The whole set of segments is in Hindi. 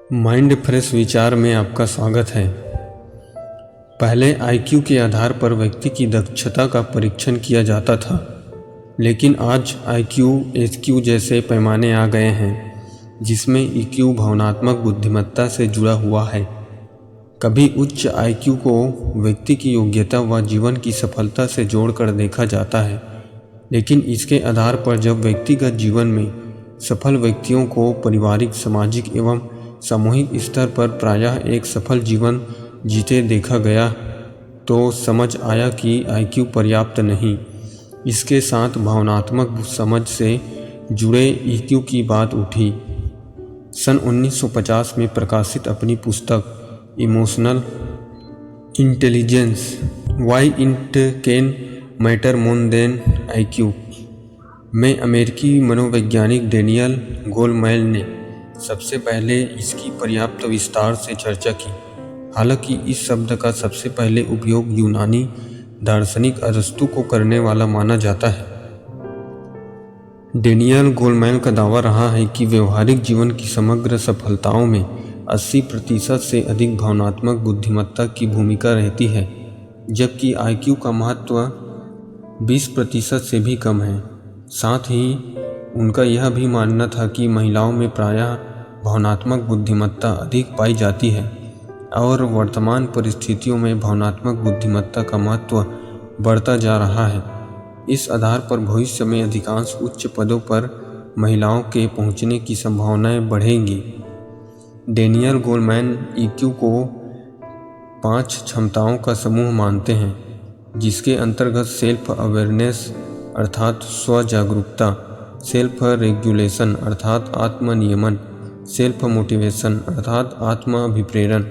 माइंड फ्रेश विचार में आपका स्वागत है। पहले आईक्यू के आधार पर व्यक्ति की दक्षता का परीक्षण किया जाता था, लेकिन आज आईक्यू, एसक्यू जैसे पैमाने आ गए हैं जिसमें ईक्यू भावनात्मक बुद्धिमत्ता से जुड़ा हुआ है। कभी उच्च आईक्यू को व्यक्ति की योग्यता व जीवन की सफलता से जोड़कर देखा जाता है, लेकिन इसके आधार पर जब व्यक्तिगत जीवन में सफल व्यक्तियों को पारिवारिक, सामाजिक एवं सामूहिक स्तर पर प्रायः एक सफल जीवन जीते देखा गया तो समझ आया कि आईक्यू पर्याप्त नहीं। इसके साथ भावनात्मक समझ से जुड़े ईक्यू की बात उठी। सन 1950 में प्रकाशित अपनी पुस्तक emotional intelligence, why it can matter more than IQ में अमेरिकी मनोवैज्ञानिक डेनियल गोलमैन ने सबसे पहले इसकी पर्याप्त विस्तार से चर्चा की। हालांकि इस शब्द का सबसे पहले उपयोग यूनानी दार्शनिक अरस्तु को करने वाला माना जाता है। डेनियल गोलमैन का दावा रहा है कि व्यवहारिक जीवन की समग्र सफलताओं में 80% से अधिक भावनात्मक बुद्धिमत्ता की भूमिका रहती है, जबकि आईक्यू का महत्व 20% से भी कम है। साथ ही उनका यह भी मानना था कि महिलाओं में प्रायः भावनात्मक बुद्धिमत्ता अधिक पाई जाती है और वर्तमान परिस्थितियों में भावनात्मक बुद्धिमत्ता का महत्व बढ़ता जा रहा है। इस आधार पर भविष्य में अधिकांश उच्च पदों पर महिलाओं के पहुंचने की संभावनाएं बढ़ेंगी। डेनियल गोलमैन ईक्यू को 5 क्षमताओं का समूह मानते हैं, जिसके अंतर्गत सेल्फ अवेयरनेस अर्थात स्व जागरूकता, सेल्फ रेगुलेशन अर्थात आत्म नियमन, सेल्फ मोटिवेशन अर्थात आत्म अभिप्रेरण,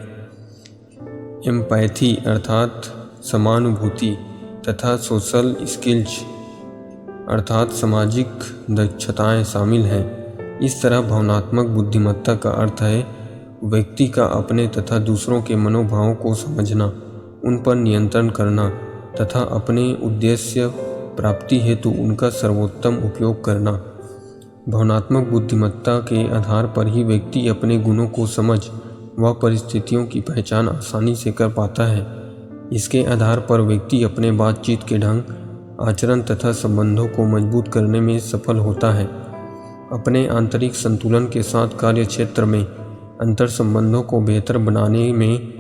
एम्पैथी अर्थात समानुभूति तथा सोशल स्किल्स अर्थात सामाजिक दक्षताएं शामिल हैं। इस तरह भावनात्मक बुद्धिमत्ता का अर्थ है व्यक्ति का अपने तथा दूसरों के मनोभावों को समझना, उन पर नियंत्रण करना तथा अपने उद्देश्य प्राप्ति हेतु उनका सर्वोत्तम उपयोग करना। भावनात्मक बुद्धिमत्ता के आधार पर ही व्यक्ति अपने गुणों को समझ व परिस्थितियों की पहचान आसानी से कर पाता है। इसके आधार पर व्यक्ति अपने बातचीत के ढंग, आचरण तथा संबंधों को मजबूत करने में सफल होता है। अपने आंतरिक संतुलन के साथ कार्य क्षेत्र में अंतर संबंधों को बेहतर बनाने में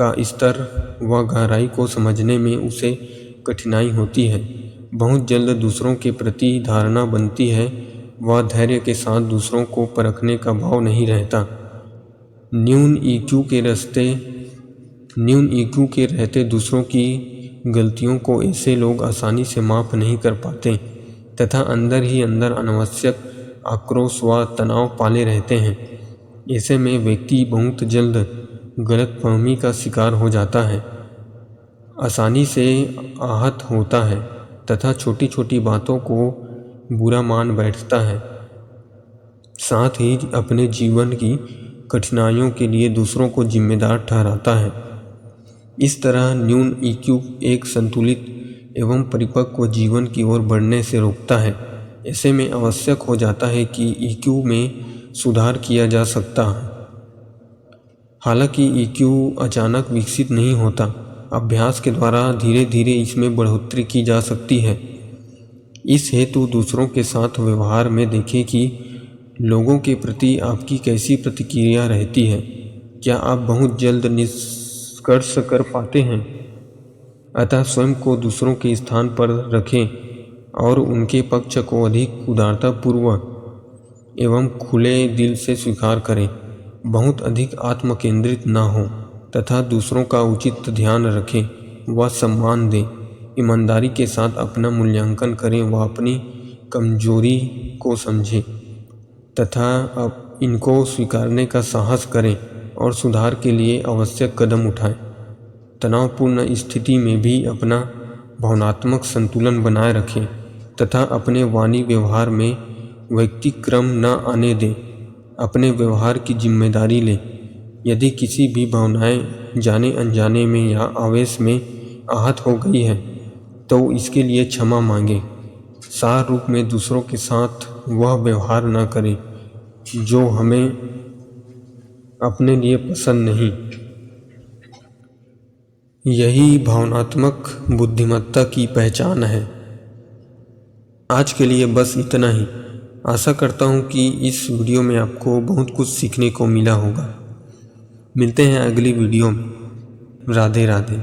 का स्तर व गहराई को समझने में उसे कठिनाई होती है। बहुत जल्द दूसरों के प्रति धारणा बनती है व धैर्य के साथ दूसरों को परखने का भाव नहीं रहता। न्यून ईक्यू के रहते दूसरों की गलतियों को ऐसे लोग आसानी से माफ़ नहीं कर पाते तथा अंदर ही अंदर अनावश्यक आक्रोश व तनाव पाले रहते हैं। ऐसे में व्यक्ति बहुत जल्द गलतफहमी का शिकार हो जाता है, आसानी से आहत होता है तथा छोटी छोटी बातों को बुरा मान बैठता है। साथ ही अपने जीवन की कठिनाइयों के लिए दूसरों को जिम्मेदार ठहराता है। इस तरह न्यून ईक्यू एक संतुलित एवं परिपक्व जीवन की ओर बढ़ने से रोकता है। ऐसे में आवश्यक हो जाता है कि ईक्यू में सुधार किया जा सकता है। हालांकि ईक्यू अचानक विकसित नहीं होता, अभ्यास के द्वारा धीरे धीरे इसमें बढ़ोतरी की जा सकती है। इस हेतु दूसरों के साथ व्यवहार में देखें कि लोगों के प्रति आपकी कैसी प्रतिक्रिया रहती है। क्या आप बहुत जल्द निष्कर्ष कर पाते हैं? अतः स्वयं को दूसरों के स्थान पर रखें और उनके पक्ष को अधिक उदारतापूर्वक एवं खुले दिल से स्वीकार करें। बहुत अधिक आत्मकेंद्रित न हो तथा दूसरों का उचित ध्यान रखें व सम्मान दें। ईमानदारी के साथ अपना मूल्यांकन करें व अपनी कमजोरी को समझें तथा इनको स्वीकारने का साहस करें और सुधार के लिए आवश्यक कदम उठाएं। तनावपूर्ण स्थिति में भी अपना भावनात्मक संतुलन बनाए रखें तथा अपने वाणी व्यवहार में व्यतिक्रम न आने दें। अपने व्यवहार की जिम्मेदारी लें। यदि किसी भी भावनाएं जाने अनजाने में या आवेश में आहत हो गई है तो इसके लिए क्षमा मांगें। सार रूप में दूसरों के साथ वह व्यवहार न करें जो हमें अपने लिए पसंद नहीं। यही भावनात्मक बुद्धिमत्ता की पहचान है। आज के लिए बस इतना ही। आशा करता हूँ कि इस वीडियो में आपको बहुत कुछ सीखने को मिला होगा। मिलते हैं अगली वीडियो में। राधे राधे।